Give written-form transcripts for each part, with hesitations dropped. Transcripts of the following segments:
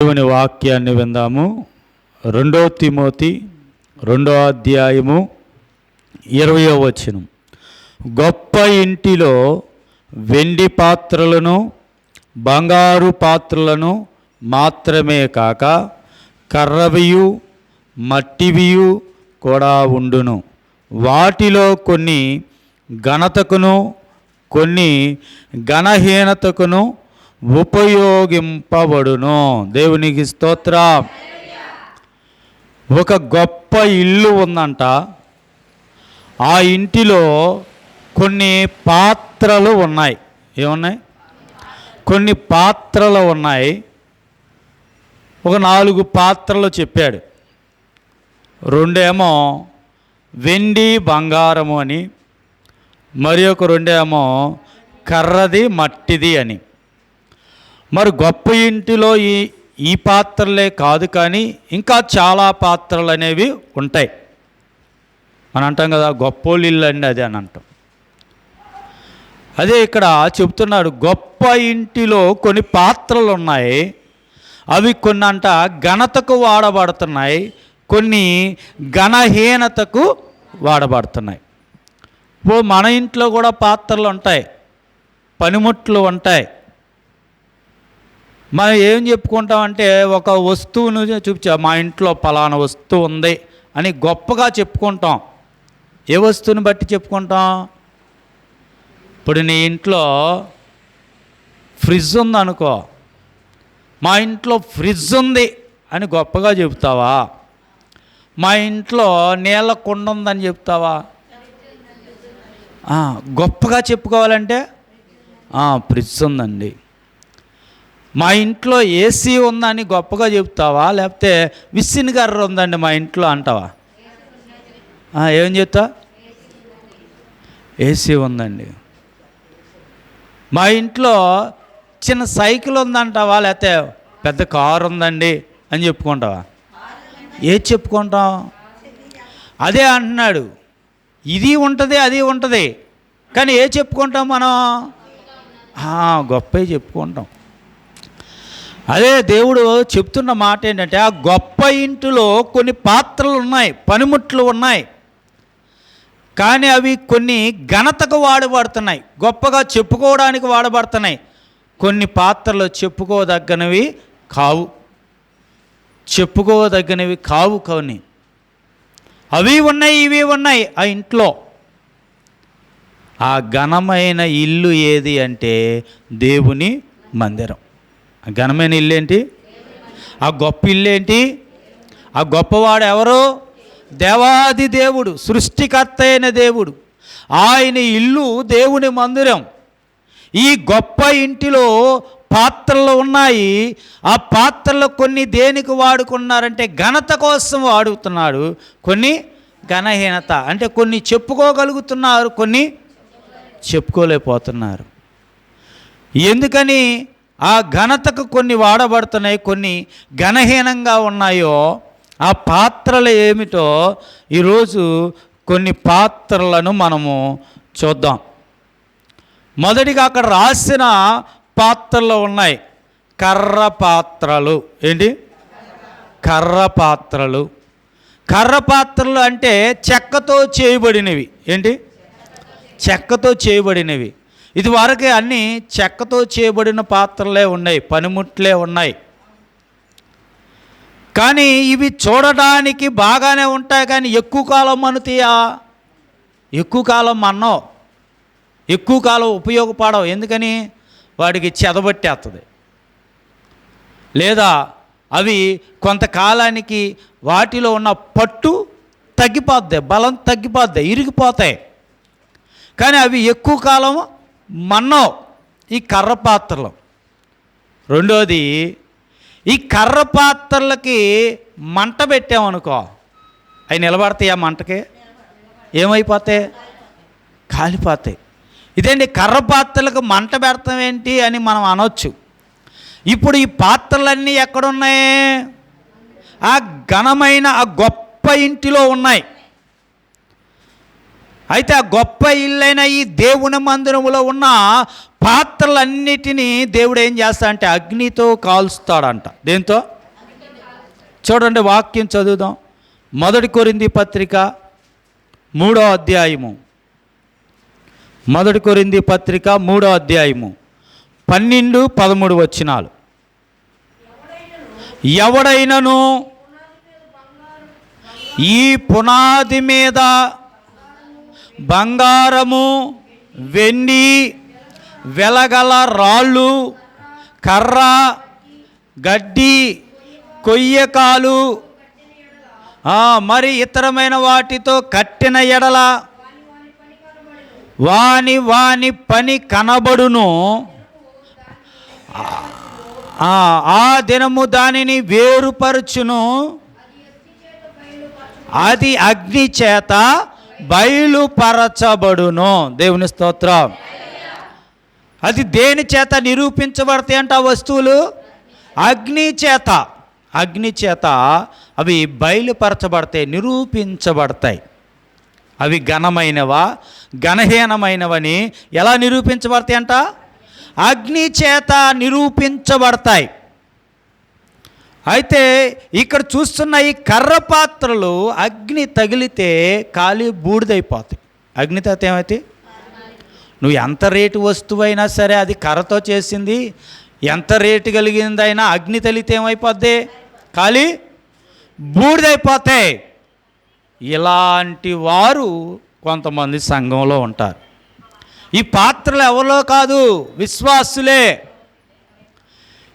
దేవుని వాక్యాన్ని విందాము. 2 తిమోతి 2వ అధ్యాయము 20వ వచనం. గొప్ప ఇంటిలో వెండి పాత్రలను బంగారు పాత్రలను మాత్రమే కాక కర్రవియు మట్టివియు కూడా ఉండును. వాటిలో కొన్ని ఘనతకును కొన్ని ఘనహీనతకును ఉపయోగింపబడును. దేవునికి స్తోత్రం. ఒక గొప్ప ఇల్లు ఉందంట. ఆ ఇంటిలో కొన్ని పాత్రలు ఉన్నాయి. ఏమున్నాయి? కొన్ని పాత్రలు ఉన్నాయి. ఒక 4 పాత్రలు చెప్పాడు. 2 ఏమో వెండి బంగారము అని, మరి ఒక 2 ఏమో కర్రది మట్టిది అని. మరి గొప్ప ఇంటిలో ఈ పాత్రలే కాదు, కానీ ఇంకా చాలా పాత్రలు అనేవి ఉంటాయి. మనం అంటాం కదా, గొప్పోళ్ళు ఇల్లు అండి అది అని అంటాం. అదే ఇక్కడ చెప్తున్నాడు, గొప్ప ఇంటిలో కొన్ని పాత్రలు ఉన్నాయి. అవి కొన్ని అంట ఘనతకు వాడబడుతున్నాయి, కొన్ని ఘనహీనతకు వాడబడుతున్నాయి. మన ఇంట్లో కూడా పాత్రలు ఉంటాయి, పనిముట్లు ఉంటాయి. మనం ఏం చెప్పుకుంటామంటే, ఒక వస్తువును చూపించా, మా ఇంట్లో పలానా వస్తువు ఉంది అని గొప్పగా చెప్పుకుంటాం. ఏ వస్తువుని బట్టి చెప్పుకుంటాం? ఇప్పుడు నీ ఇంట్లో ఫ్రిడ్జ్ ఉందనుకో, మా ఇంట్లో ఫ్రిడ్జ్ ఉంది అని గొప్పగా చెబుతావా? మా ఇంట్లో నీళ్ళ కుండ ఉందని చెప్తావా? గొప్పగా చెప్పుకోవాలంటే ఫ్రిడ్జ్ ఉందండి. మా ఇంట్లో ఏసీ ఉందని గొప్పగా చెప్తావా? లేకపోతే విసిన్ కర్ర ఉందండి మా ఇంట్లో అంటావా? ఏం చెప్తా? ఏసీ ఉందండి. మా ఇంట్లో చిన్న సైకిల్ ఉందంటావా? లేకపోతే పెద్ద కారు ఉందండి అని చెప్పుకుంటావా? ఏది చెప్పుకుంటాం? అదే అంటున్నాడు, ఇది ఉంటుంది అది ఉంటుంది, కానీ ఏ చెప్పుకుంటాం మనం? గొప్పే చెప్పుకుంటాం. అదే దేవుడు చెప్తున్న మాట ఏంటంటే, ఆ గొప్ప ఇంటిలో కొన్ని పాత్రలు ఉన్నాయి, పనిముట్లు ఉన్నాయి, కానీ అవి కొన్ని ఘనతకు వాడబడుతున్నాయి, గొప్పగా చెప్పుకోవడానికి వాడబడుతున్నాయి. కొన్ని పాత్రలు చెప్పుకోదగ్గనవి కావు, చెప్పుకోదగ్గనవి కావు. కొన్ని అవి ఉన్నాయి, ఇవి ఉన్నాయి ఆ ఇంట్లో. ఆ ఘనమైన ఇల్లు ఏది అంటే దేవుని మందిరం. ఘనమైన ఇల్లు ఏంటి? ఆ గొప్ప ఇల్లు ఏంటి? ఆ గొప్పవాడు ఎవరు? దేవాది దేవుడు, సృష్టికర్త అయిన దేవుడు. ఆయన ఇల్లు దేవుని మందిరం. ఈ గొప్ప ఇంటిలో పాత్రలు ఉన్నాయి. ఆ పాత్రలు కొన్ని దేనికి వాడుకున్నారంటే ఘనత కోసం వాడుతున్నాడు, కొన్ని ఘనహీనత అంటే కొన్ని చెప్పుకోగలుగుతున్నారు, కొన్ని చెప్పుకోలేకపోతున్నారు. ఎందుకని ఆ ఘనతకు కొన్ని వాడబడుతున్నాయి, కొన్ని ఘనహీనంగా ఉన్నాయో ఆ పాత్రలు ఏమిటో ఈరోజు కొన్ని పాత్రలను మనము చూద్దాం. మొదటిగా అక్కడ రాసిన పాత్రలు ఉన్నాయి, కర్ర పాత్రలు. ఏంటి? కర్ర పాత్రలు. కర్ర పాత్రలు అంటే చెక్కతో చేయబడినవి. ఏంటి? చెక్కతో చేయబడినవి. ఇది వరకే అన్నీ చెక్కతో చేయబడిన పాత్రలే ఉన్నాయి, పనిముట్లే ఉన్నాయి. కానీ ఇవి చూడడానికి బాగానే ఉంటాయి, కానీ ఎక్కువ కాలం మనుతాయా? ఎక్కువ కాలం మన్నో, ఎక్కువ కాలం ఉపయోగపడవు. ఎందుకని? వాడికి చెదబట్టేస్తుంది, లేదా అవి కొంతకాలానికి వాటిలో ఉన్న పట్టు తగ్గిపోద్ది, బలం తగ్గిపోద్ది, ఇరిగిపోతాయి. కానీ అవి ఎక్కువ కాలం మన్నో ఈ కర్ర పాత్రలు. రెండోది, ఈ కర్ర పాత్రలకి మంట పెట్టామనుకో, అవి నిలబడతాయి. ఆ మంటకి ఏమైపోతాయి? కాలిపోతాయి. ఇదేంటి, కర్ర పాత్రలకు మంట పెడతాం ఏంటి అని మనం అనొచ్చు. ఇప్పుడు ఈ పాత్రలన్నీ ఎక్కడున్నాయి? ఆ ఘనమైన ఆ గొప్ప ఇంటిలో ఉన్నాయి. అయితే ఆ గొప్ప ఇల్లైన ఈ దేవుని మందిరములో ఉన్న పాత్రలన్నిటినీ దేవుడు ఏం చేస్తా అంటే అగ్నితో కాల్స్తాడంట. దేంతో? చూడండి, వాక్యం చదువుదాం. 1 కొరింథీ పత్రిక 3వ అధ్యాయము. 1 కొరింథీ పత్రిక 3వ అధ్యాయము 12-13 వచనాలు. ఎవడైనను ఈ పునాది మీద బంగారము, వెండి, వెలగల రాళ్ళు, కర్ర, గడ్డి, కొయ్యకాలు మరి ఇతరమైన వాటితో కట్టిన ఎడల వాని పని కనబడును. ఆ దినము దానిని వేరుపరచును, అది అగ్ని చేత బయలుపరచబడును. దేవుని స్తోత్రం. అది దేని చేత నిరూపించబడతాయి అంటే ఆ వస్తువులు అగ్ని చేత అవి బయలుపరచబడతాయి, నిరూపించబడతాయి. అవి ఘనమైనవా ఘనహీనమైనవని ఎలా నిరూపించబడతాయి అంట? అగ్ని చేత నిరూపించబడతాయి. అయితే ఇక్కడ చూస్తున్న ఈ కర్ర పాత్రలు అగ్ని తగిలితే కాలి బూడిదైపోతాయి. అగ్నితో ఏమైతే నువ్వు ఎంత రేటు వస్తువైనా సరే, అది కర్రతో చేసింది, ఎంత రేటు కలిగిందైనా అగ్ని తగిలితే ఏమైపోద్ది? కాలి బూడిదైపోతాయి. ఇలాంటి వారు కొంతమంది సంఘంలో ఉంటారు. ఈ పాత్రలు ఎవరో కాదు, విశ్వాసులే.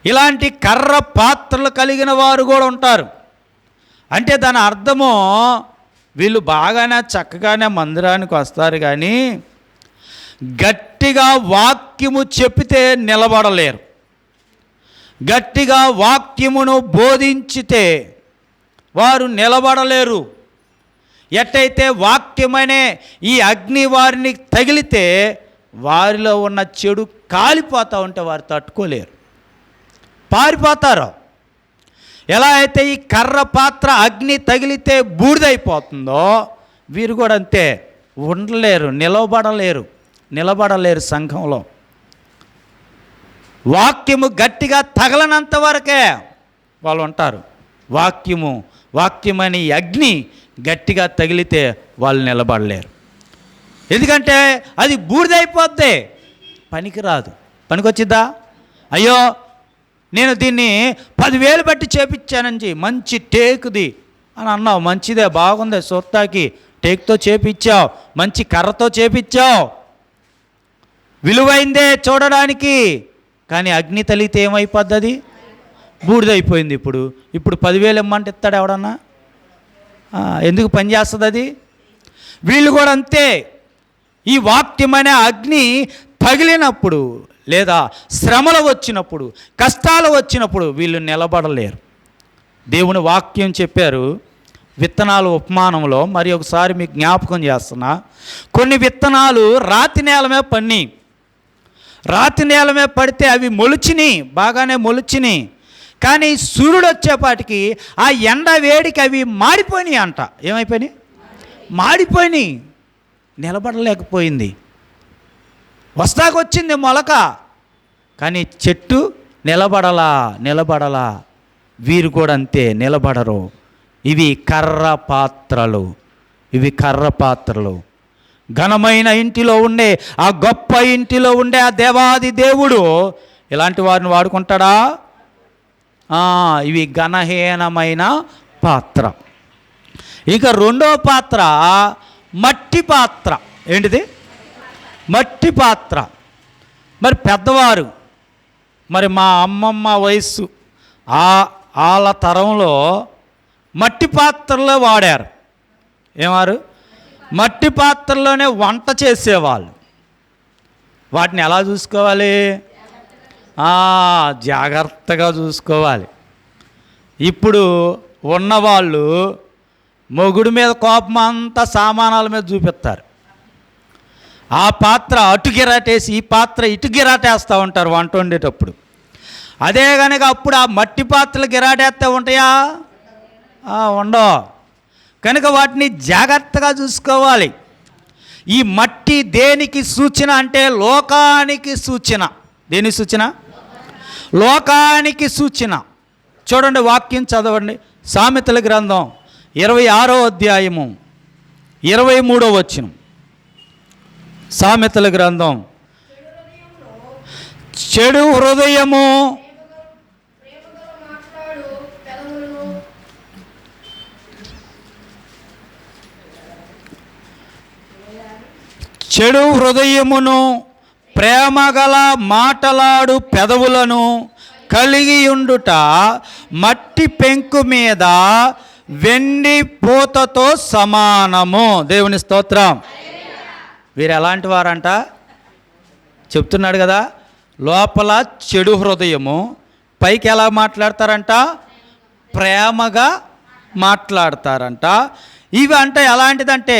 ఇలాంటి కర్ర పాత్రలు కలిగిన వారు కూడా ఉంటారు. అంటే దాని అర్థము వీళ్ళు బాగానే చక్కగానే మందిరానికి వస్తారు, కానీ గట్టిగా వాక్యము చెప్పితే నిలబడలేరు. గట్టిగా వాక్యమును బోధించితే వారు నిలబడలేరు. ఎట్టయితే వాక్యమనే ఈ అగ్ని వారిని తగిలితే వారిలో ఉన్న చెడు కాలిపోతూ ఉంటే వారు తట్టుకోలేరు, పారిపోతారు. ఎలా అయితే ఈ కర్ర పాత్ర అగ్ని తగిలితే బూడిదైపోతుందో, వీరు కూడా అంతే, ఉండలేరు, నిలబడలేరు సంఘంలో. వాక్యము గట్టిగా తగలనంత వరకే వాళ్ళు ఉంటారు. వాక్యమని అగ్ని గట్టిగా తగిలితే వాళ్ళు నిలబడలేరు. ఎందుకంటే అది బూడిదైపోద్ది, పనికిరాదు. పనికొచ్చిద్దా? అయ్యో నేను దీన్ని 10,000 పెట్టి చేపించానని మంచి టేకుది అని అన్నావు, మంచిదే, బాగుంది, సొత్తాకి టేక్తో చేపించావు, మంచి కర్రతో చేపించావు, విలువైందే చూడడానికి. కానీ అగ్ని తలితే ఏమైపోద్ది? అది బూడిదైపోయింది. ఇప్పుడు 10,000 ఇమ్మంటే ఇస్తాడు ఎవడన్నా? ఎందుకు పనిచేస్తుంది అది? వీళ్ళు కూడా అంతే. ఈ వాక్యమనే అగ్ని తగిలినప్పుడు, లేదా శ్రమలు వచ్చినప్పుడు, కష్టాలు వచ్చినప్పుడు వీళ్ళు నిలబడలేరు. దేవుని వాక్యం చెప్పారు విత్తనాలు ఉపమానంలో. మరి ఒకసారి మీకు జ్ఞాపకం చేస్తున్నా. కొన్ని విత్తనాలు రాతి నేల మీద పడితే అవి మొలిచినాయి, బాగానే మొలిచినాయి. కానీ సూర్యుడు వచ్చేపాటికి ఆ ఎండ వేడికి అవి మాడిపోయినాయి అంట. ఏమైపోయినాయి? మాడిపోయినాయి, నిలబడలేకపోయింది. వస్తాకొచ్చింది మొలక, కానీ చెట్టు నిలబడలా. వీరు కూడా అంతే, నిలబడరు. ఇవి కర్ర పాత్రలు. ఘనమైన ఇంటిలో ఉండే, ఆ గొప్ప ఇంటిలో ఉండే ఆ దేవాది దేవుడు ఇలాంటి వారిని వాడుకుంటాడా? ఇవి ఘనహీనమైన పాత్ర. ఇక రెండో పాత్ర మట్టి పాత్ర. ఏంటిది? మట్టి పాత్ర. మరి పెద్దవారు, మరి మా అమ్మమ్మ వయస్సు వాళ్ళ తరంలో మట్టి పాత్రలో వాడారు. ఏమారు? మట్టి పాత్రలోనే వంట చేసేవాళ్ళు. వాటిని ఎలా చూసుకోవాలి? జాగ్రత్తగా చూసుకోవాలి. ఇప్పుడు ఉన్నవాళ్ళు మొగుడు మీద కోపం అంతా సామానాల మీద చూపిస్తారు. ఆ పాత్ర అటు గిరాటేసి ఈ పాత్ర ఇటు గిరాటేస్తూ ఉంటారు వంట వండేటప్పుడు. అదే కనుక అప్పుడు ఆ మట్టి పాత్రలు గిరాటేస్తే ఉంటాయా? ఉండవు. కనుక వాటిని జాగ్రత్తగా చూసుకోవాలి. ఈ మట్టి దేనికి సూచన అంటే లోకానికి సూచన. దేని సూచన? లోకానికి సూచన. చూడండి, వాక్యం చదవండి. సామెతల గ్రంథం 26వ అధ్యాయము 23వ వచనం. సామెతల గ్రంథం, చెడు హృదయము చెడు హృదయమును ప్రేమగల మాటలాడు పెదవులను కలిగియుండుట మట్టి పెంకు మీద వెండి పూతతో సమానము. దేవుని స్తోత్రం. వీరు ఎలాంటి వారంట చెప్తున్నాడు కదా. లోపల చెడు హృదయము, పైకి ఎలా మాట్లాడతారంట? ప్రేమగా మాట్లాడతారంట. ఇవి అంటే ఎలాంటిదంటే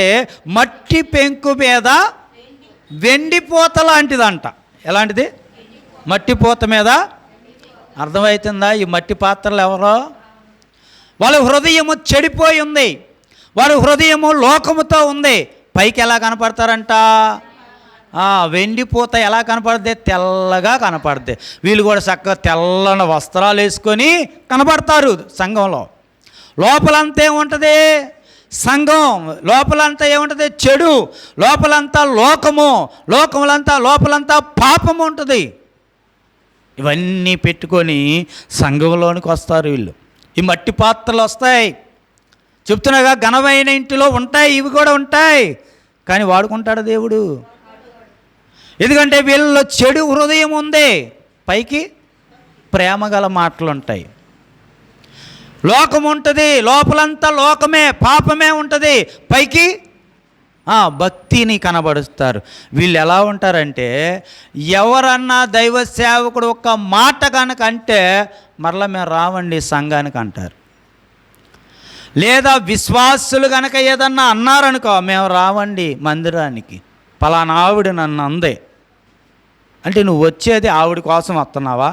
మట్టి పెంకు మీద వెండి పూత లాంటిదంట. ఎలాంటిది? మట్టి పూత మీద. అర్థమవుతుందా? ఈ మట్టి పాత్రలు ఎవరో? వాళ్ళ హృదయము చెడిపోయి ఉంది, వాళ్ళ హృదయము లోకముతో ఉంది. పైకి ఎలా కనపడతారంట? వెండి పూత ఎలా కనపడుద్ది? తెల్లగా కనపడుద్ది. వీళ్ళు కూడా చక్కగా తెల్లని వస్త్రాలు వేసుకొని కనపడతారు సంఘంలో. లోపలంతా ఏముంటుంది? సంఘం లోపలంతా ఏముంటుంది? చెడు. లోపలంతా లోకము, లోపలంతా పాపము ఉంటుంది. ఇవన్నీ పెట్టుకొని సంఘంలోనికి వస్తారు వీళ్ళు. ఈ మట్టి పాత్రలు వస్తాయి, చెప్తున్నాగా, ఘనమైన ఇంటిలో ఉంటాయి, ఇవి కూడా ఉంటాయి. కానీ వాడుకుంటాడు దేవుడు. ఎందుకంటే వీళ్ళలో చెడు హృదయం ఉంది, పైకి ప్రేమగల మాటలు ఉంటాయి. లోకం ఉంటుంది, లోపలంతా లోకమే, పాపమే ఉంటుంది, పైకి భక్తిని కనబరుస్తారు. వీళ్ళు ఎలా ఉంటారంటే, ఎవరన్నా దైవ సేవకుడు ఒక మాట కనుక అంటే మరలా మేము రావండి సంఘానికి అంటారు. లేదా విశ్వాసులు కనుక ఏదన్నా అన్నారనుకో, మేము రావండి మందిరానికి, పలానా ఆవిడ నన్ను అందే. అంటే నువ్వు వచ్చేది ఆవిడ కోసం వస్తున్నావా?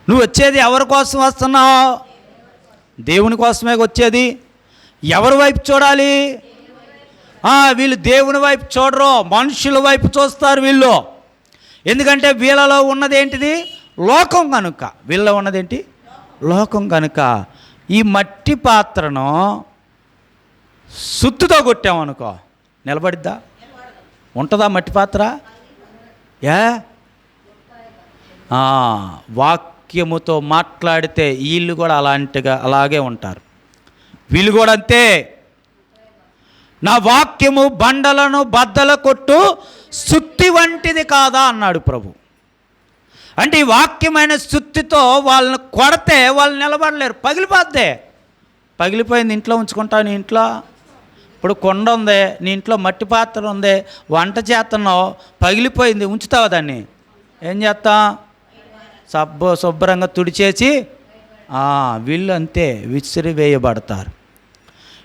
నువ్వు వచ్చేది ఎవరి కోసం వస్తున్నావు? దేవుని కోసమే వచ్చేది. ఎవరి వైపు చూడాలి? వీళ్ళు దేవుని వైపు చూడరు, మనుషుల వైపు చూస్తారు వీళ్ళు. ఎందుకంటే వీళ్ళలో ఉన్నది ఏంటిది? లోకం కనుక. వీళ్ళలో ఉన్నదేంటి? లోకం కనుక. ఈ మట్టి పాత్రను సుత్తుతో కొట్టామనుకో, నిలబడిద్దా? ఉంటుందా మట్టి పాత్ర? వాక్యముతో మాట్లాడితే వీళ్ళు కూడా అలాగే ఉంటారు. వీళ్ళు కూడా అంతే. నా వాక్యము బండలను బద్దల కొట్టు సుత్తి వంటిది కాదా అన్నాడు ప్రభు. అంటే ఈ వాక్యమైన సుత్తితో వాళ్ళని కొడితే వాళ్ళు నిలబడలేరు, పగిలిపోద్దే. పగిలిపోయింది ఇంట్లో ఉంచుకుంటావు. నీ ఇంట్లో ఇప్పుడు కొండ ఉంది, నీ ఇంట్లో మట్టి పాత్ర ఉంది, వంట చేస్తున్నావు, పగిలిపోయింది, ఉంచుతావా దాన్ని? ఏం చేస్తాం? శుభ్రంగా తుడిచేసి. వీళ్ళు అంతే, విసిరి వేయబడతారు.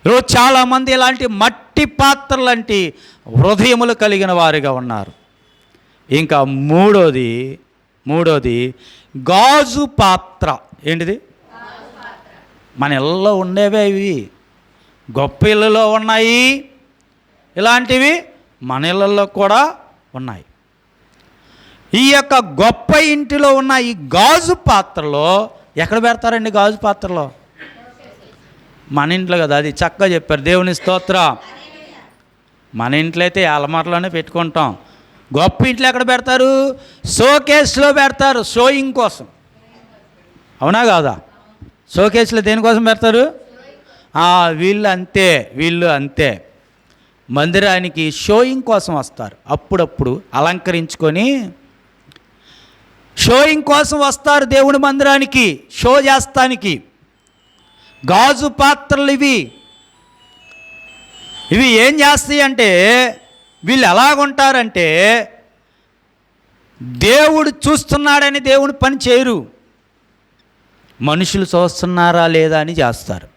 ఈరోజు చాలామంది ఇలాంటి మట్టి పాత్రలు లాంటి హృదయములు కలిగిన వారిగా ఉన్నారు. ఇంకా మూడోది గాజు పాత్ర. ఏంటిది? మన ఇళ్ళలో ఉండేవే ఇవి. గొప్ప ఇళ్ళలో ఉన్నాయి ఇలాంటివి, మన ఇళ్ళల్లో కూడా ఉన్నాయి. ఈ యొక్క గొప్ప ఇంటిలో ఉన్న ఈ గాజు పాత్రలో ఎక్కడ పెడతారండి? గాజు పాత్రలో మన ఇంట్లో కదా. అది చక్కగా చెప్పారు. దేవుని స్తోత్రం. మన ఇంట్లో అయితే అలమాటలోనే పెట్టుకుంటాం. గొప్ప ఇంట్లో ఎక్కడ పెడతారు? షోకేస్లో పెడతారు, షోయింగ్ కోసం. అవునా కాదా? షోకేస్లో దేనికోసం పెడతారు? వీళ్ళు అంతే. మందిరానికి షోయింగ్ కోసం వస్తారు. అప్పుడప్పుడు అలంకరించుకొని షోయింగ్ కోసం వస్తారు దేవుని మందిరానికి, షో చేస్తానికి. గాజు పాత్రలు ఇవి ఏం చేస్తాయి అంటే, వీళ్ళు ఎలాగుంటారంటే దేవుడు చూస్తున్నాడని దేవుని పని చేయరు, మనుషులు చూస్తున్నారా లేదా అని చేస్తారు.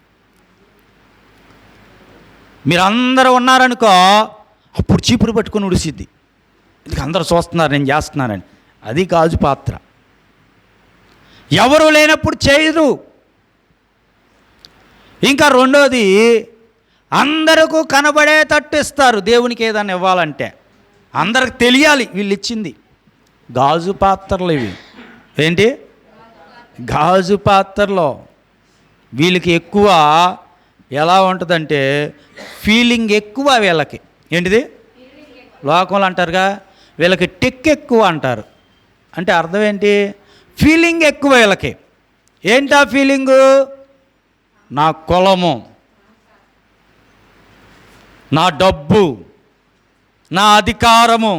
మీరందరూ ఉన్నారనుకో, అప్పుడు చీపురు పట్టుకొని ఉడిసిద్ది, ఇది అందరూ చూస్తున్నారు నేను చేస్తున్నానని. అది గాజు పాత్ర. ఎవరు లేనప్పుడు చేయరు. ఇంకా రెండోది అందరికీ కనబడేటట్టు ఇస్తారు. దేవునికి ఏదైనా ఇవ్వాలంటే అందరికి తెలియాలి వీళ్ళు ఇచ్చింది. గాజు పాత్రలు ఇవి. ఏంటి? గాజు పాత్రలో వీళ్ళకి ఎక్కువ ఎలా ఉంటుందంటే ఫీలింగ్ ఎక్కువ వీళ్ళకి. ఏంటిది? లోకంలో అంటారుగా వీళ్ళకి టెక్ ఎక్కువ అంటారు. అంటే అర్థం ఏంటి? ఫీలింగ్ ఎక్కువ వీళ్ళకి. ఏంటా ఫీలింగు? నా కులము, నా డబ్బు, నా అధికారము,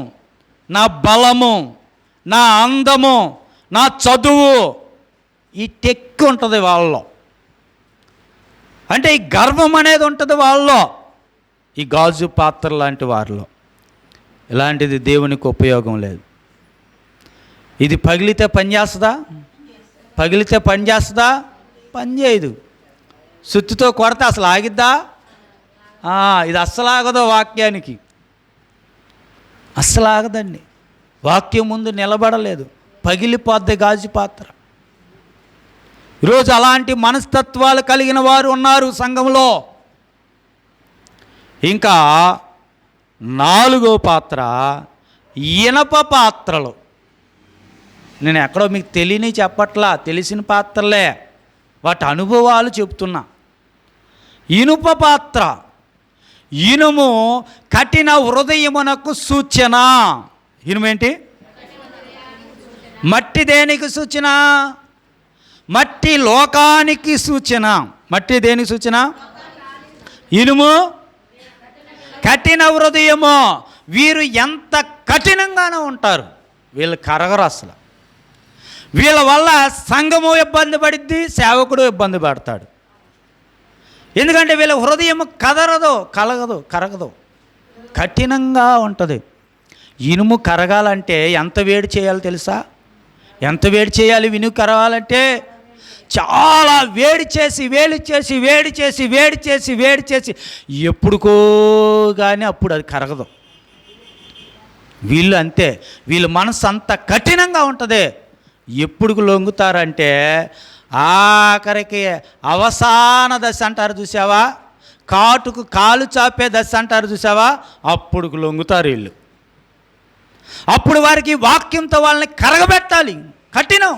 నా బలము, నా అందము, నా చదువు, ఈ టెక్ ఉంటుంది వాళ్ళలో. అంటే ఈ గర్వం అనేది ఉంటుంది వాళ్ళలో, ఈ గాజు పాత్ర లాంటి వారిలో. ఇలాంటిది దేవునికి ఉపయోగం లేదు. ఇది పగిలితే పనిచేస్తుందా? పగిలితే పనిచేస్తుందా? పని చేయదు. సుత్తితో కొడితే అసలు ఆగిద్దా? ఇది అస్సలు ఆగదు. వాక్యానికి అస్సలు ఆగదండి. వాక్యం ముందు నిలబడలేదు, పగిలిపోద్ది గాజు పాత్ర. ఈరోజు అలాంటి మనస్తత్వాలు కలిగిన వారు ఉన్నారు సంఘంలో. ఇంకా 4వ పాత్ర ఇనప పాత్రలు. నేను ఎక్కడో మీకు తెలియని చెప్పట్లా, తెలిసిన పాత్రలే, వాటి అనుభవాలు చెప్తున్నా. ఇనుప పాత్ర. ఇనుము కఠిన హృదయమునకు సూచన. ఇనుమేంటి? మట్టి దేనికి సూచన? మట్టి లోకానికి సూచన. మట్టి దేనికి సూచన? ఇనుము కఠిన హృదయము. వీరు ఎంత కఠినంగానే ఉంటారు, వీళ్ళు కరగరు అసలు. వీళ్ళ వల్ల సంఘము ఇబ్బంది పడిద్ది, సేవకుడు ఇబ్బంది పడతాడు. ఎందుకంటే వీళ్ళ హృదయం కరగదు, కఠినంగా ఉంటుంది. ఇనుము కరగాలంటే ఎంత వేడి చేయాలో తెలుసా? ఎంత వేడి చేయాలి ఇనుము కరగాలంటే? చాలా వేడి చేసి ఎప్పుడుకో కానీ అప్పుడు అది కరగదు. వీళ్ళు అంతే, వీళ్ళ మనసు అంత కఠినంగా ఉంటుంది. ఎప్పుడుకు లొంగుతారంటే ఆఖరికి అవసాన దశ అంటారు చూసావా, కాటుకు కాలు చాపే దశ అంటారు చూసావా, అప్పుడుకు లొంగుతారు వీళ్ళు. అప్పుడు వారికి వాక్యంతో వాళ్ళని కరగబెట్టాలి. కఠినం,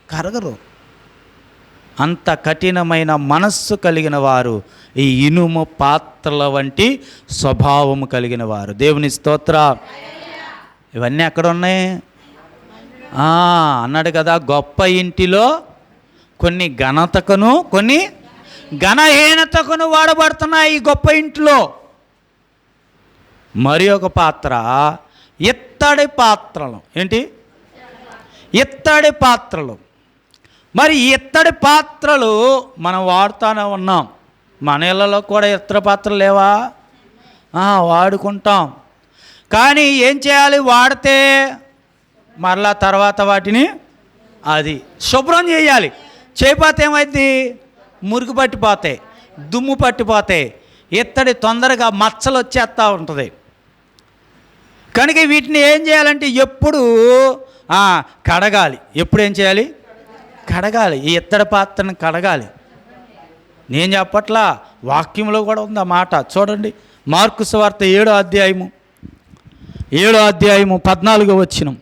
కరగరు. అంత కఠినమైన మనస్సు కలిగిన వారు ఈ ఇనుము పాత్రల వంటి స్వభావము కలిగిన వారు. దేవుని స్తోత్ర. ఇవన్నీ ఎక్కడ ఉన్నాయి అన్నాడు కదా, గొప్ప ఇంటిలో కొన్ని ఘనతకును కొన్ని ఘనహీనతకును వాడబడుతున్నాయి. ఈ గొప్ప ఇంటిలో మరి ఒక పాత్ర ఇత్తడి పాత్రలు. ఏంటి? ఇత్తడి పాత్రలు. మరి ఇత్తడి పాత్రలు మనం వాడుతూనే ఉన్నాం. మన ఇళ్ళలో కూడా ఇత్తడి పాత్రలు లేవా? వాడుకుంటాం. కానీ ఏం చేయాలి? వాడితే మరలా తర్వాత వాటిని అది శుభ్రం చేయాలి. చేయకపోతే ఏమైంది? మురికి పట్టిపోతాయి, దుమ్ము పట్టిపోతాయి, ఇత్తడి తొందరగా మచ్చలు వచ్చేస్తూ ఉంటుంది. కనుక వీటిని ఏం చేయాలంటే ఎప్పుడు కడగాలి. ఎప్పుడు ఏం చేయాలి? కడగాలి. ఈ ఇత్తడి పాత్రను కడగాలి. నేను చెప్పట్లా, వాక్యంలో కూడా ఉంది ఆ మాట. చూడండి, మార్కు సువార్త 7వ అధ్యాయము 14వ వచనం.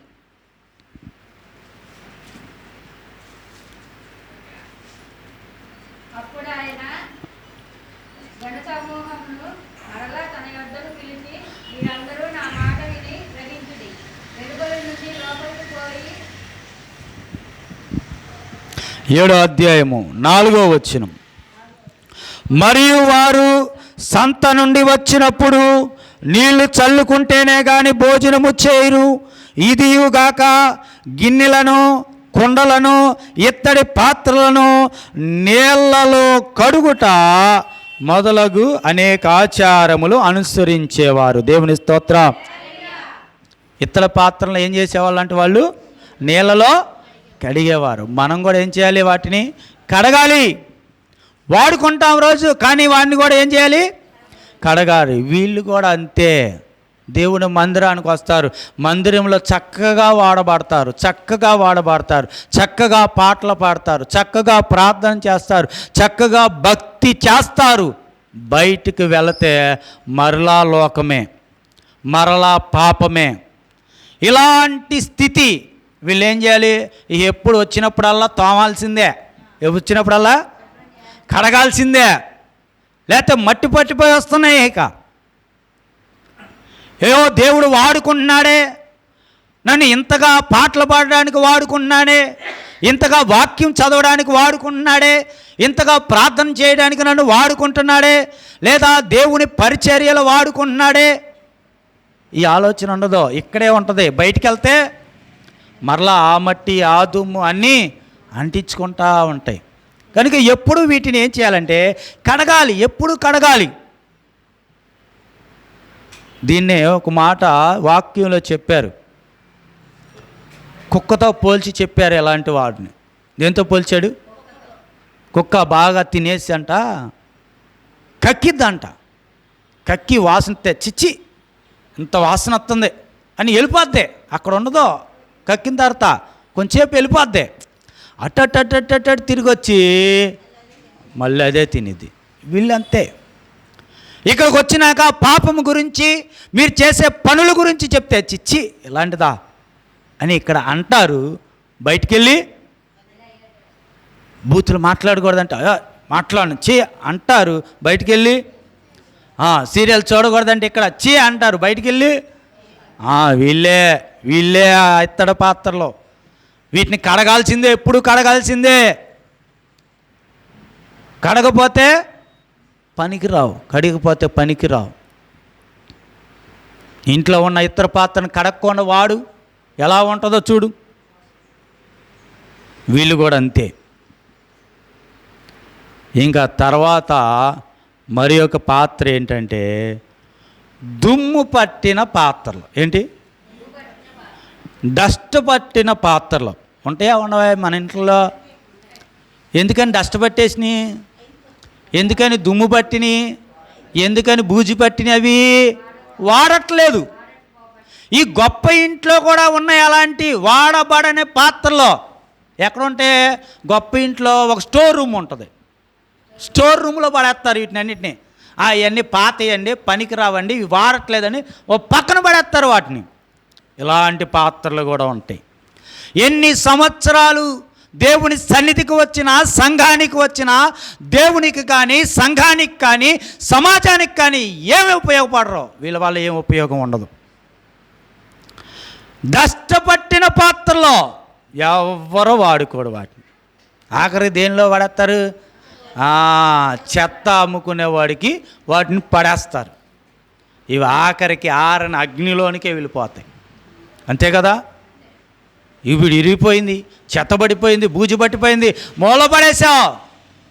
ఏడో అధ్యాయము 4వ వచనం. మరియు వారు సంత నుండి వచ్చినప్పుడు నీళ్లు చల్లుకుంటేనే కానీ భోజనము చేయరు. ఇదియుగాక గిన్నెలను, కుండలను, ఇత్తడి పాత్రలను నీళ్లలో కడుగుట మొదలగు అనేక ఆచారములు అనుసరించేవారు. దేవుని స్తోత్రం. ఇత్తడి పాత్రలను ఏం చేసేవాళ్ళు అంటే వాళ్ళు నీళ్ళలో కడిగేవారు. మనం కూడా ఏం చేయాలి? వాటిని కడగాలి. వాడుకుంటాం రోజు, కానీ వాటిని కూడా ఏం చేయాలి? కడగాలి. వీళ్ళు కూడా అంతే. దేవుని మందిరానికి వస్తారు, మందిరంలో చక్కగా వాడబడతారు, చక్కగా పాటలు పాడతారు, చక్కగా ప్రార్థన చేస్తారు, చక్కగా భక్తి చేస్తారు. బయటికి వెళితే మరలా లోకమే, మరలా పాపమే. ఇలాంటి స్థితి వీళ్ళు ఏం చేయాలి? ఎప్పుడు వచ్చినప్పుడల్లా తోమాల్సిందే, వచ్చినప్పుడల్లా కడగాల్సిందే, లేకపోతే మట్టి పట్టిపోయి వస్తున్నాయి. ఇక ఏవో దేవుడు వాడుకుంటున్నాడే, నన్ను ఇంతగా పాటలు పాడడానికి వాడుకుంటున్నాడే, ఇంతగా వాక్యం చదవడానికి వాడుకుంటున్నాడే, ఇంతగా ప్రార్థన చేయడానికి నన్ను వాడుకుంటున్నాడే, లేదా దేవుని పరిచర్యలు వాడుకుంటున్నాడే, ఈ ఆలోచన ఉండదు. ఇక్కడే ఉంటుంది. బయటికి వెళ్తే మరలా ఆ మట్టి ఆ దుమ్ము అన్నీ అంటించుకుంటా ఉంటాయి. కనుక ఎప్పుడు వీటిని ఏం చేయాలంటే కడగాలి, ఎప్పుడు కడగాలి. దీన్నే ఒక మాట వాక్యంలో చెప్పారు, కుక్కతో పోల్చి చెప్పారు. ఎలాంటి వాడిని దేంతో పోల్చాడు? కుక్క బాగా తినేసి అంట కక్కిద్దంట. కక్కి వాసన చిచ్చి ఇంత వాసన వస్తుంది అని వెళ్ళిపోద్ది. అక్కడ ఉండదో, కక్కిన తర్వాత కొంచెంసేపు వెళ్ళిపోద్ది. అట్టట్టట్టట్టు తిరిగి వచ్చి మళ్ళీ అదే తినేది. వీళ్ళంతే. ఇక్కడికి వచ్చినాక పాపము గురించి, మీరు చేసే పనుల గురించి చెప్తే చిచ్చి ఇలాంటిదా అని ఇక్కడ అంటారు. బయటికి వెళ్ళి బూతులు మాట్లాడకూడదంట, మాట్లాడు చీ అంటారు. బయటికి వెళ్ళి సీరియల్ చూడకూడదంటే ఇక్కడ చీ అంటారు. బయటికి వెళ్ళి వీళ్ళే ఇత్తడి పాత్రలో, వీటిని కడగాల్సిందే, ఎప్పుడు కడగాల్సిందే. కడగపోతే పనికిరావు, కడిగిపోతే పనికిరావు. ఇంట్లో ఉన్న ఇతర పాత్రను కడగకుండా వాడు ఎలా ఉంటుందో చూడు. వీళ్ళు కూడా అంతే. ఇంకా తర్వాత మరి ఒక పాత్ర ఏంటంటే దుమ్ము పట్టిన పాత్రలు. ఏంటి? డస్ట్ పట్టిన పాత్రలు ఉంటాయా? ఉండవా మన ఇంట్లో? ఎందుకని డస్ట్ పట్టేసినాయి? ఎందుకని దుమ్ము పట్టినాయి? ఎందుకని బూజు పట్టినవి? అవి వాడట్లేదు. ఈ గొప్ప ఇంట్లో కూడా ఉన్నాయి అలాంటి వాడబడని పాత్రలో. ఎక్కడుంటే గొప్ప ఇంట్లో ఒక స్టోర్ రూమ్ ఉంటుంది. స్టోర్ రూమ్లో పడేస్తారు వీటిని అన్నిటిని. అవన్నీ పాతయండి, పనికి రావండి, ఇవి వాడట్లేదని ఓ పక్కన పడేస్తారు వాటిని. ఇలాంటి పాత్రలు కూడా ఉంటాయి. ఎన్ని సంవత్సరాలు దేవుని సన్నిధికి వచ్చినా, సంఘానికి వచ్చినా, దేవునికి కానీ, సంఘానికి కానీ, సమాజానికి కానీ ఏమి ఉపయోగపడరో వీళ్ళ వల్ల ఏం ఉపయోగం ఉండదు. దష్టపట్టిన పాత్రలో ఎవరు వాడుకోడు వాటిని. ఆఖరి దేనిలో పడేస్తారు? చెత్త అమ్ముకునేవాడికి వాటిని పడేస్తారు. ఇవి ఆఖరికి ఆరని అగ్నిలోనికే వెళ్ళిపోతాయి. అంతే కదా? ఇవి ఇరిగిపోయింది, చెత్తబడిపోయింది, బూజు పట్టిపోయింది, మూల పడేసావు.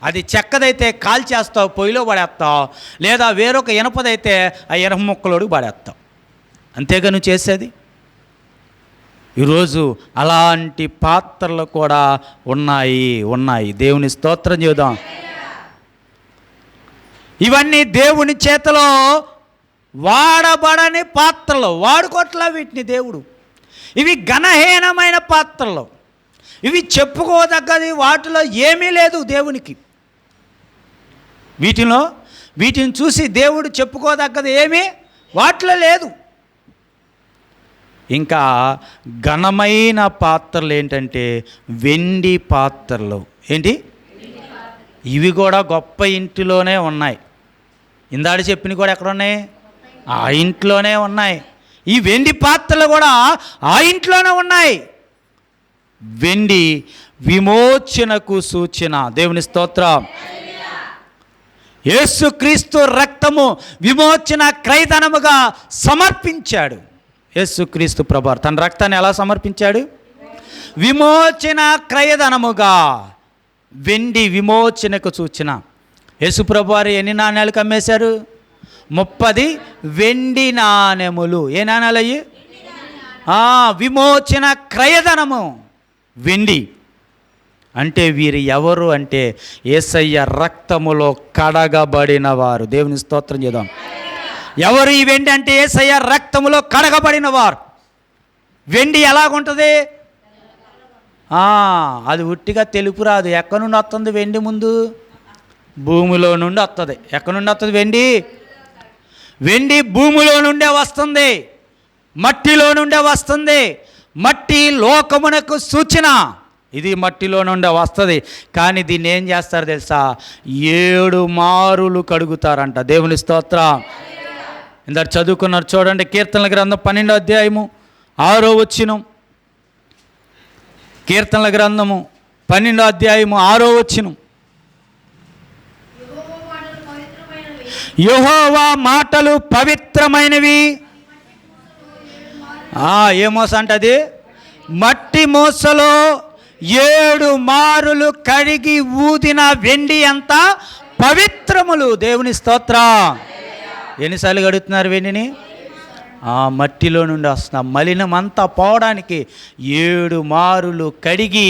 అది చెక్కదైతే కాల్చేస్తావు, పొయ్యిలో పడేస్తావు, లేదా వేరొక ఇనపదైతే ఆ ఇనప ముక్కలోకి పడేస్తావు. అంతేగా నువ్వు చేసేది. ఈరోజు అలాంటి పాత్రలు కూడా ఉన్నాయి. దేవుని స్తోత్రం చేద్దాం. ఇవన్నీ దేవుని చేతిలో వాడబడని పాత్రలు, వాడుకోట్లా వీటిని దేవుడు. ఇవి ఘనహీనమైన పాత్రలు, ఇవి చెప్పుకోదగ్గది వాటిలో ఏమీ లేదు దేవునికి. వీటిని చూసి దేవుడు చెప్పుకోదగ్గది ఏమీ వాటిలో లేదు. ఇంకా ఘనమైన పాత్రలు ఏంటంటే వెండి పాత్రలు. ఏంటి? ఇవి కూడా గొప్ప ఇంటిలోనే ఉన్నాయి. ఇందాక చెప్పినవి కూడా ఎక్కడ ఉన్నాయి? ఆ ఇంట్లోనే ఉన్నాయి. ఈ వెండి పాత్రలు కూడా ఆ ఇంట్లోనే ఉన్నాయి. వెండి విమోచనకు సూచన. దేవుని స్తోత్రం. యేసుక్రీస్తు రక్తము విమోచన క్రయధనముగా సమర్పించాడు. యేసుక్రీస్తు ప్రభువారు తన రక్తాన్ని ఎలా సమర్పించాడు? విమోచన క్రయధనముగా. వెండి విమోచనకు సూచన. యేసు ప్రభువారు ఎన్ని నాణ్యాలకు అమ్మేశారు? 30 వెండి నాణెములు. ఏ నాణ్యాలు అయ్యి? విమోచన క్రయధనము వెండి. అంటే వీరు ఎవరు అంటే యేసయ్య రక్తములో కడగబడిన వారు. దేవుని స్తోత్రం చేద్దాం. ఎవరు ఈ వెండి అంటే యేసయ్య రక్తములో కడగబడిన వారు. వెండి ఎలాగుంటుంది? అది ఉట్టిగా తెలుపు రాదు. ఎక్కడి నుండి వస్తుంది వెండి? ముందు భూమిలో నుండి వస్తుంది. ఎక్కడి నుండి వస్తుంది వెండి? వెండి భూమిలో నుండే వస్తుంది, మట్టిలో నుండే వస్తుంది. మట్టి లోకమునకు సూచన. ఇది మట్టిలో నుండే వస్తుంది. కానీ దీన్ని ఏం చేస్తారు తెలుసా? 7 మారులు కడుగుతారంట. దేవుని స్తోత్రం. ఇందాక చదువుకున్నారు చూడండి, కీర్తనల గ్రంథం 12వ అధ్యాయము 6వ వచనం. కీర్తనల గ్రంథము 12వ అధ్యాయము 6వ వచనం. యెహోవా మాటలు పవిత్రమైనవి. ఏ మోస అంటది? మట్టి మూసలో 7 మారులు కడిగి ఊదిన వెండి అంతా పవిత్రములు. దేవుని స్తోత్రం. ఎన్నిసార్లు కడుగుతున్నారు వెండిని? మట్టిలో నుండి వస్తున్న మలినం అంతా పోవడానికి 7 మారులు కడిగి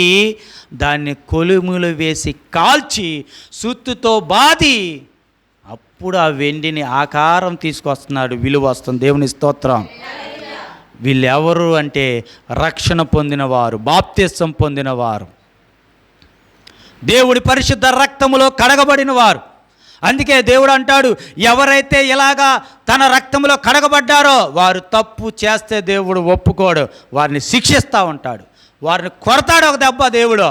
దాన్ని కొలుములు వేసి కాల్చి సుత్తుతో బాది అప్పుడు ఆ వెండిని ఆకారం తీసుకొస్తున్నాడు, విలువ వస్తుంది. దేవుని స్తోత్రం. వీళ్ళెవరు అంటే రక్షణ పొందినవారు, బాప్తిసం పొందినవారు, దేవుడి పరిశుద్ధ రక్తములో కడగబడిన వారు. అందుకే దేవుడు అంటాడు, ఎవరైతే ఇలాగా తన రక్తంలో కడగబడ్డారో వారు తప్పు చేస్తే దేవుడు ఒప్పుకోడు, వారిని శిక్షిస్తూ ఉంటాడు, వారిని కొడతాడు ఒక దెబ్బ, దేవుడు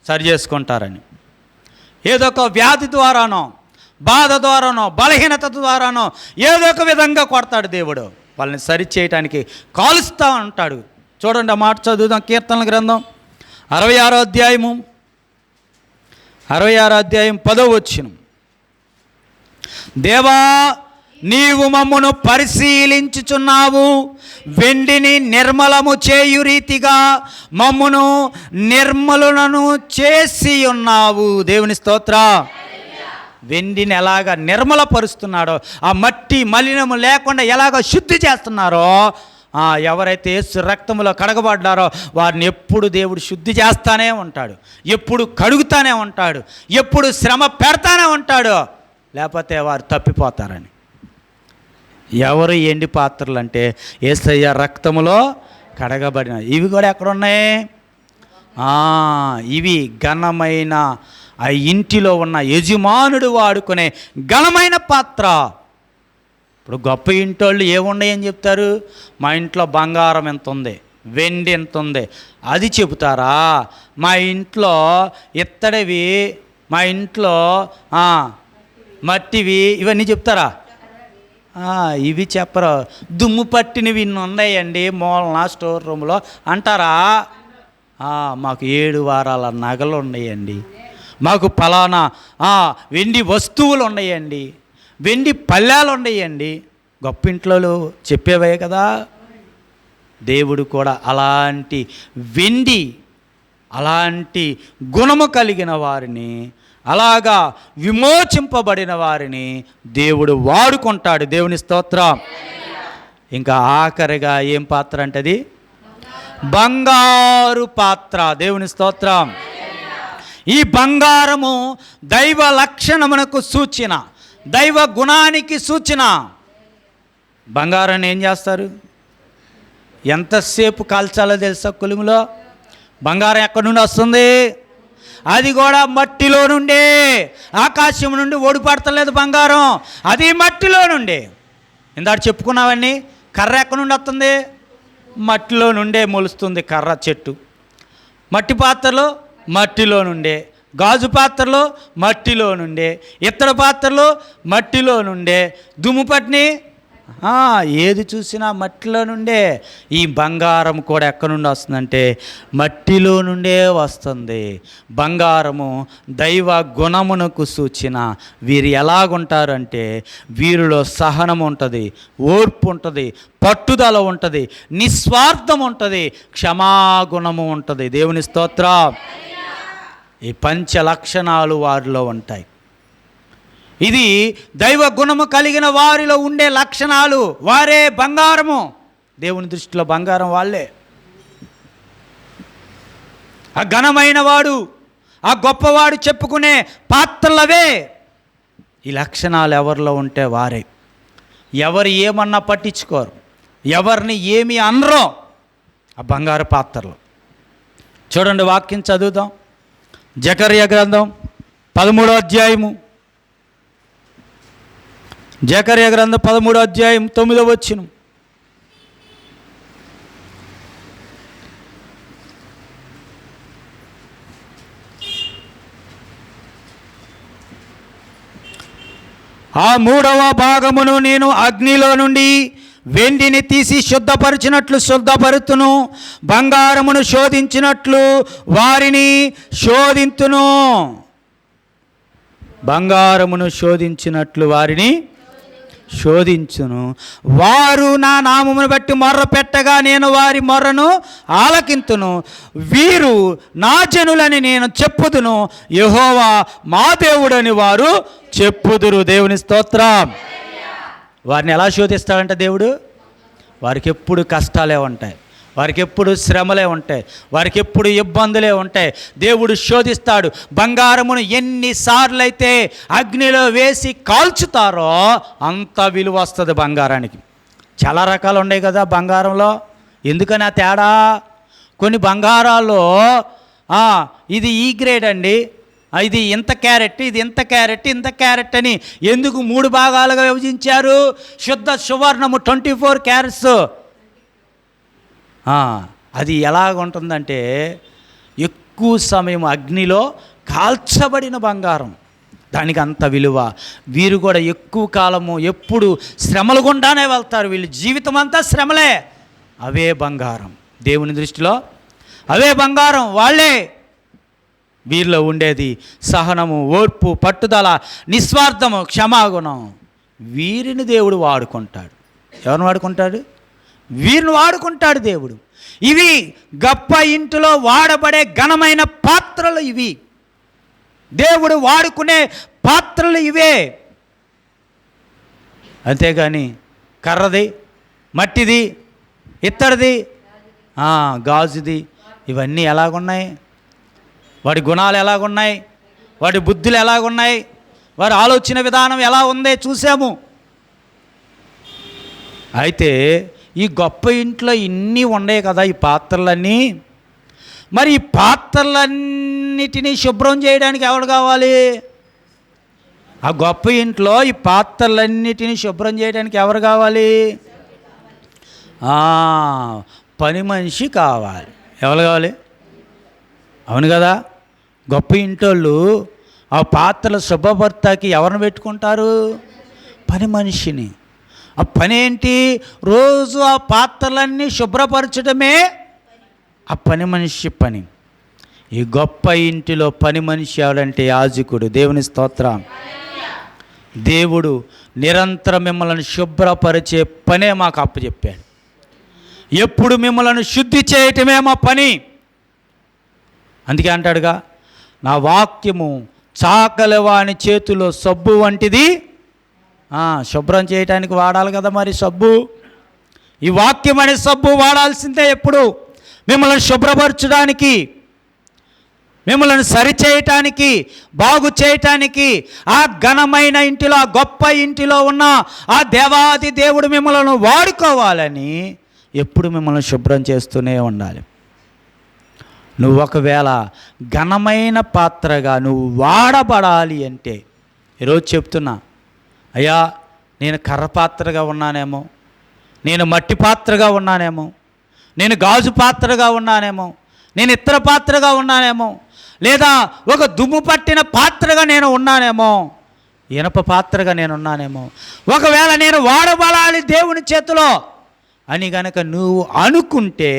సరి చేసుకుంటారని. ఏదో ఒక వ్యాధి ద్వారానో, బాధ ద్వారానో, బలహీనత ద్వారానో ఏదో ఒక విధంగా కొడతాడు దేవుడు. వాళ్ళని సరి చేయటానికి కాలుస్తూ ఉంటాడు. చూడండి, ఆ మాట చదువుదాం. కీర్తనల గ్రంథం 66వ అధ్యాయము 10వ వచనం. దేవా, నీవు మమ్మును పరిశీలించుచున్నావు, వెండిని నిర్మలము చేయు రీతిగా మమ్మును నిర్మలులను చేసి ఉన్నావు. దేవుని స్తోత్రం. వెండిని ఎలాగ నిర్మలపరుస్తున్నాడో, ఆ మట్టి మలినము లేకుండా ఎలాగ శుద్ధి చేస్తున్నారో, ఎవరైతే యేసు రక్తములో కడగబడ్డారో వారిని ఎప్పుడు దేవుడు శుద్ధి చేస్తానే ఉంటాడు, ఎప్పుడు కడుగుతానే ఉంటాడు, ఎప్పుడు శ్రమ పెడతానే ఉంటాడు, లేకపోతే వారు తప్పిపోతారని. ఎవరు ఎండి పాత్రలు అంటే యేసయ్య రక్తములో కడగబడిన. ఇవి కూడా ఎక్కడున్నాయి? ఇవి ఘనమైన ఆ ఇంటిలో ఉన్న యజమానుడు వాడుకునే ఘనమైన పాత్ర. ఇప్పుడు గొప్ప ఇంటోళ్ళు ఏమున్నాయని చెప్తారు? మా ఇంట్లో బంగారం ఎంత ఉంది, వెండి ఎంత ఉంది అది చెబుతారా? మా ఇంట్లో ఇత్తడివి, మా ఇంట్లో మట్టివి, ఇవన్నీ చెప్తారా? ఇవి చెప్పరు. దుమ్ము పట్టినవి ఇన్ని ఉన్నాయండి మూలన స్టోర్ రూమ్లో అంటారా? మాకు 7 వారాల నగలు ఉన్నాయండి, మాకు ఫలానా వెండి వస్తువులు ఉన్నాయండి, వెండి పళ్ళాలు ఉన్నాయండి. గొప్ప ఇంట్లో చెప్పేవే కదా. దేవుడు కూడా అలాంటి వెండి, అలాంటి గుణము కలిగిన వారిని, అలాగా విమోచింపబడిన వారిని దేవుడు వాడుకుంటాడు. దేవుని స్తోత్రం. ఇంకా ఆఖరిగా ఏం పాత్ర అంటే అది బంగారు పాత్ర. దేవుని స్తోత్రం. ఈ బంగారము దైవ లక్షణమునకు సూచన, దైవ గుణానికి సూచన. బంగారాన్ని ఏం చేస్తారు? ఎంతసేపు కాల్చాలో తెలుసా? కొలుములో. బంగారం ఎక్కడి నుండి వస్తుంది? అది కూడా మట్టిలో నుండే. ఆకాశం నుండి ఓడిపడతలేదు బంగారం, అది మట్టిలో నుండి. ఇందాక చెప్పుకున్నావన్నీ. కర్ర ఎక్కడి నుండి వస్తుంది? మట్టిలో నుండే మొలుస్తుంది కర్ర చెట్టు. మట్టి పాత్రలో మట్టిలో నుండే, గాజు పాత్రలో మట్టిలో నుండే, ఇత్తడి పాత్రలో మట్టిలో నుండే, దుమ్ము పట్టిని ఏది చూసినా మట్టిలో నుండే. ఈ బంగారం కూడా ఎక్కడి నుండి వస్తుందంటే మట్టిలో నుండే వస్తుంది. బంగారము దైవ గుణమునకు సూచన. వీరు ఎలాగుంటారంటే వీరిలో సహనం ఉంటుంది, ఓర్పు ఉంటుంది, పట్టుదల ఉంటుంది, నిస్వార్థం ఉంటుంది, క్షమాగుణము ఉంటుంది. దేవుని స్తోత్రం. ఈ 5 లక్షణాలు వారిలో ఉంటాయి. ఇది దైవ గుణము కలిగిన వారిలో ఉండే లక్షణాలు. వారే బంగారము. దేవుని దృష్టిలో బంగారం వాళ్ళే. ఆ ఘనమైన వాడు, ఆ గొప్పవాడు చెప్పుకునే పాత్రలవే. ఈ లక్షణాలు ఎవరిలో ఉంటే వారే. ఎవరు ఏమన్నా పట్టించుకోరు, ఎవరిని ఏమి అనరో ఆ బంగారు పాత్రలు. చూడండి, వాక్యం చదువుదాం. జకర్యా గ్రంథం 13వ అధ్యాయము, జకర్యా గ్రంథం 13వ అధ్యాయం 9వ వచనం. ఆ 3వ భాగమును నేను అగ్నిలో నుండి వెండిని తీసి శుద్ధపరిచినట్లు శుద్ధపరుతును, బంగారమును శోధించినట్లు వారిని శోధింతును. బంగారమును శోధించినట్లు వారిని శోధించును. వారు నా నామమును బట్టి మొర్ర పెట్టగా నేను వారి మొర్రను ఆలకింతును. వీరు నా జనులని నేను చెప్పుదును, యెహోవా మా దేవుడని వారు చెప్పుదురు. దేవుని స్తోత్రం. వారిని ఎలా శోధిస్తాడంట దేవుడు? వారికి ఎప్పుడు కష్టాలే ఉంటాయి, వారికి ఎప్పుడు శ్రమలే ఉంటాయి, వారికి ఎప్పుడు ఇబ్బందులే ఉంటాయి. దేవుడు శోధిస్తాడు. బంగారమును ఎన్నిసార్లు అయితే అగ్నిలో వేసి కాల్చుతారో అంత విలువ వస్తుంది బంగారానికి. చాలా రకాలు ఉన్నాయి కదా బంగారంలో. ఎందుకని ఆ తేడా? కొన్ని బంగారాల్లో ఇది ఈ గ్రేడ్ అండి, ఇది ఇంత క్యారెట్, ఇది ఇంత క్యారెట్, ఇంత క్యారెట్ అని ఎందుకు 3 భాగాలుగా విభజించారు? శుద్ధ సువర్ణము 24 క్యారెట్స్. అది ఎలాగుంటుందంటే ఎక్కువ సమయం అగ్నిలో కాల్చబడిన బంగారం, దానికి అంత విలువ. వీరు కూడా ఎక్కువ కాలము ఎప్పుడు శ్రమలు గుండానే వెళ్తారు. వీళ్ళు జీవితం అంతా శ్రమలే. అవే బంగారం దేవుని దృష్టిలో, అవే బంగారం. వాళ్ళే వీరిలో ఉండేది సహనము, ఓర్పు, పట్టుదల, నిస్వార్థము, క్షమాగుణం. వీరిని దేవుడు వాడుకుంటాడు. ఎవరిని వాడుకుంటాడు? వీరిని వాడుకుంటాడు దేవుడు. ఇవి గొప్ప ఇంటిలో వాడబడే ఘనమైన పాత్రలు. ఇవి దేవుడు వాడుకునే పాత్రలు ఇవే. అంతేగాని కర్రది, మట్టిది, ఇత్తడిది, గాజుది ఇవన్నీ ఎలాగున్నాయి? వాడి గుణాలు ఎలాగున్నాయి? వాడి బుద్ధులు ఎలాగున్నాయి? వారి ఆలోచన విధానం ఎలా ఉందే చూసాము. అయితే ఈ గొప్ప ఇంట్లో ఇన్ని ఉన్నాయి కదా ఈ పాత్రలన్నీ. మరి ఈ పాత్రలన్నిటినీ శుభ్రం చేయడానికి ఎవరు కావాలి? ఆ గొప్ప ఇంట్లో ఈ పాత్రలన్నిటినీ శుభ్రం చేయడానికి ఎవరు కావాలి? పని మనిషి కావాలి. ఎవరు కావాలి? అవును కదా. గొప్ప ఇంటోళ్ళు ఆ పాత్రల శుభ్రపర్తకి ఎవరిని పెట్టుకుంటారు? పని మనిషిని. ఆ పని ఏంటి? రోజు ఆ పాత్రలన్నీ శుభ్రపరచడమే ఆ పని మనిషి పని. ఈ గొప్ప ఇంటిలో పని మనిషి ఎవడంటే యాజకుడు. దేవుని స్తోత్రం. దేవుడు నిరంతరం మిమ్మల్ని శుభ్రపరిచే పనే మాకు అప్పచెప్పాడు. ఎప్పుడు మిమ్మల్ని శుద్ధి చేయటమే మా పని. అందుకే అంటాడుగా, నా వాక్యము చాకలివాని చేతిలో సబ్బు వంటిది. శుభ్రం చేయటానికి వాడాలి కదా మరి సబ్బు. ఈ వాక్యం అనే సబ్బు వాడాల్సిందే ఎప్పుడు. మిమ్మల్ని శుభ్రపరచడానికి, మిమ్మల్ని సరిచేయటానికి, బాగు చేయటానికి, ఆ ఘనమైన ఇంటిలో, ఆ గొప్ప ఇంటిలో ఉన్న ఆ దేవాది దేవుడు మిమ్మల్ని వాడుకోవాలని ఎప్పుడు మిమ్మల్ని శుభ్రం చేస్తూనే ఉండాలి. నువ్వు ఒకవేళ ఘనమైన పాత్రగా నువ్వు వాడబడాలి అంటే, ఈరోజు చెప్తున్నా, అయ్యా నేను కర్ర పాత్రగా ఉన్నానేమో, నేను మట్టి పాత్రగా ఉన్నానేమో, నేను గాజు పాత్రగా ఉన్నానేమో, నేను ఇతర పాత్రగా ఉన్నానేమో, లేదా ఒక దుమ్ము పట్టిన పాత్రగా నేను ఉన్నానేమో, ఇనప పాత్రగా నేను ఉన్నానేమో, ఒకవేళ నేను వాడబడాలి దేవుని చేతిలో అని గనక నువ్వు అనుకుంటే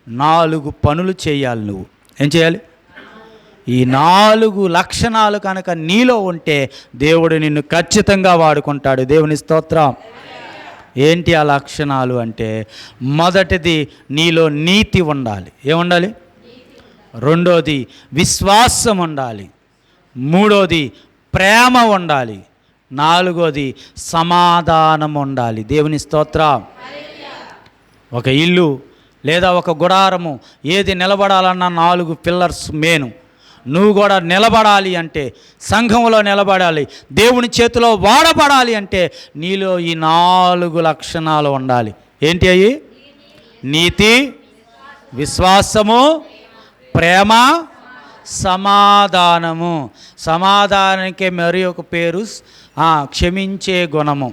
4 పనులు చేయాలి. నువ్వు ఏం చేయాలి? ఈ 4 లక్షణాలు కనుక నీలో ఉంటే దేవుడు నిన్ను ఖచ్చితంగా వాడుకుంటాడు. దేవుని స్తోత్రం. ఏంటి ఆ లక్షణాలు అంటే, మొదటిది నీలో నీతి ఉండాలి. ఏముండాలి? రెండోది విశ్వాసం ఉండాలి. మూడోది ప్రేమ ఉండాలి. నాలుగోది సమాధానం ఉండాలి. దేవుని స్తోత్రం. ఒక ఇల్లు లేదా ఒక గుడారము ఏది నిలబడాలన్నా 4 పిల్లర్స్ మెయిన్. నువ్వు కూడా నిలబడాలి అంటే, సంఘంలో నిలబడాలి, దేవుని చేతిలో వాడబడాలి అంటే నీలో ఈ 4 లక్షణాలు ఉండాలి. ఏంటి అవి? నీతి, విశ్వాసము, ప్రేమ, సమాధానము. సమాధానానికి మరి ఒక పేరు క్షమించే గుణము.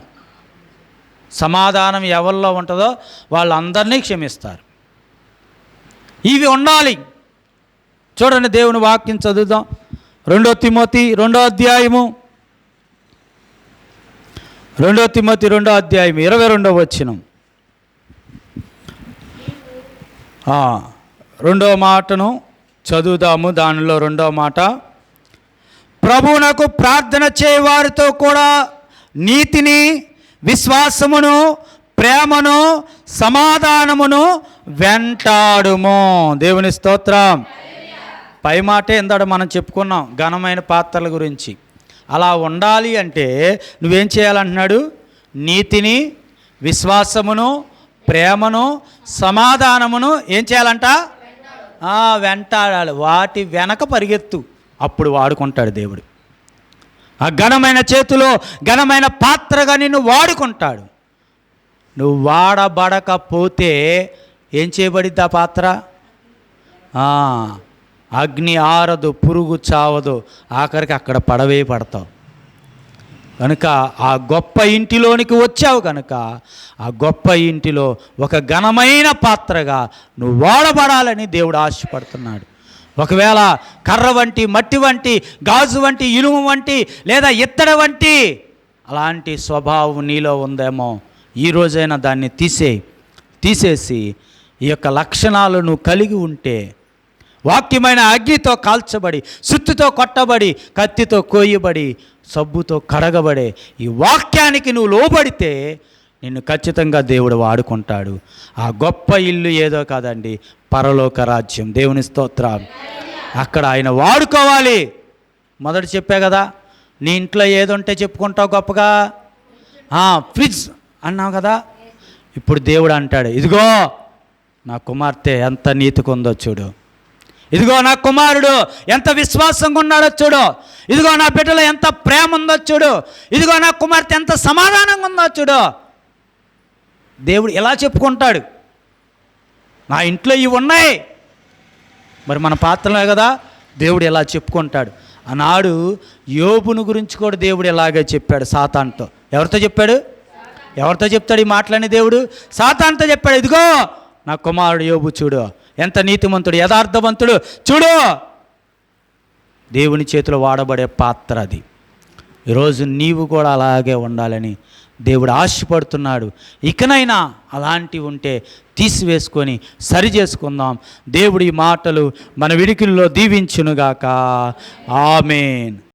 సమాధానం ఎవరిలో ఉంటుందో వాళ్ళందరినీ క్షమిస్తారు. ఇవి ఉండాలి. చూడండి, దేవుని వాక్యం చదువుదాం. 2 తిమోతి 2వ అధ్యాయము, 2 తిమోతి 2వ అధ్యాయం 22వ వచనం. రెండవ మాటను చదువుదాము. దానిలో రెండవ మాట, ప్రభువునకు ప్రార్థన చేయవారితో కూడా నీతిని, విశ్వాసమును, ప్రేమను, సమాధానమును వెంటాడుము. దేవుని స్తోత్రం. పై మాటే ఇందాక మనం చెప్పుకున్నాం ఘనమైన పాత్రల గురించి. అలా ఉండాలి అంటే నువ్వేం చేయాలంటున్నాడు? నీతిని, విశ్వాసమును, ప్రేమను, సమాధానమును ఏం చేయాలంట? వెంటాడాలి. వాటి వెనక పరిగెత్తు, అప్పుడు వాడుకుంటాడు దేవుడు. ఆ ఘనమైన చేతిలో ఘనమైన పాత్రగా నిన్ను వాడుకుంటాడు. నువ్వు వాడబడకపోతే ఏం చేయబడిద్ది ఆ పాత్ర? అగ్ని ఆరదు, పురుగు చావదు, ఆఖరికి అక్కడ పడవే పడతావు. కనుక ఆ గొప్ప ఇంటిలోనికి వచ్చావు కనుక ఆ గొప్ప ఇంటిలో ఒక ఘనమైన పాత్రగా నువ్వు వాడబడాలని దేవుడు ఆశపడుతున్నాడు. ఒకవేళ కర్ర వంటి, మట్టి వంటి, గాజు వంటి, ఇనుము వంటి లేదా ఇత్తడి వంటి అలాంటి స్వభావం నీలో ఉందేమో, ఈ రోజైనా దాన్ని తీసేసి ఈ యొక్క లక్షణాలు నువ్వు కలిగి ఉంటే, వాక్యమైన అగ్నితో కాల్చబడి, సుత్తుతో కొట్టబడి, కత్తితో కోయబడి, సబ్బుతో కడగబడే ఈ వాక్యానికి నువ్వు లోబడితే నిన్ను ఖచ్చితంగా దేవుడు వాడుకుంటాడు. ఆ గొప్ప ఇల్లు ఏదో కాదండి, పరలోక రాజ్యం. దేవుని స్తోత్రం. అక్కడ ఆయన వాడుకోవాలి. మొదట చెప్పా కదా, నీ ఇంట్లో ఏదుంటే చెప్పుకుంటావు గొప్పగా? ఫ్రిడ్జ్ అన్నావు కదా. ఇప్పుడు దేవుడు అంటాడు, ఇదిగో నా కుమార్తె ఎంత నీతిగా ఉందో చూడు, ఇదిగో నా కుమారుడు ఎంత విశ్వాసంగా ఉన్నాడో చూడు, ఇదిగో నా బిడ్డలో ఎంత ప్రేమ ఉందో చూడు, ఇదిగో నా కుమార్తె ఎంత సమాధానంగా ఉందో చూడు. దేవుడు ఎలా చెప్పుకుంటాడు? నా ఇంట్లో ఇవి ఉన్నాయి. మరి మన పాత్రలే కదా, దేవుడు ఎలా చెప్పుకుంటాడు? ఆనాడు యోబును గురించి కూడా దేవుడు ఎలాగే చెప్పాడు సాతానుతో. ఎవరితో చెప్పాడు? ఎవరితో చెప్తాడు ఈ మాటలని దేవుడు? సాతానుతో చెప్పాడు. ఇదిగో నా కుమారుడు యోబు చూడు, ఎంత నీతిమంతుడు, యథార్థవంతుడు చూడు. దేవుని చేతిలో వాడబడే పాత్ర అది. ఈరోజు నీవు కూడా అలాగే ఉండాలని దేవుడు ఆశపడుతున్నాడు. ఇకనైనా అలాంటివి ఉంటే తీసివేసుకొని సరి చేసుకుందాం. దేవుడి మాటలు మన వినికిల్లో దీవించునుగాక. ఆమేన్.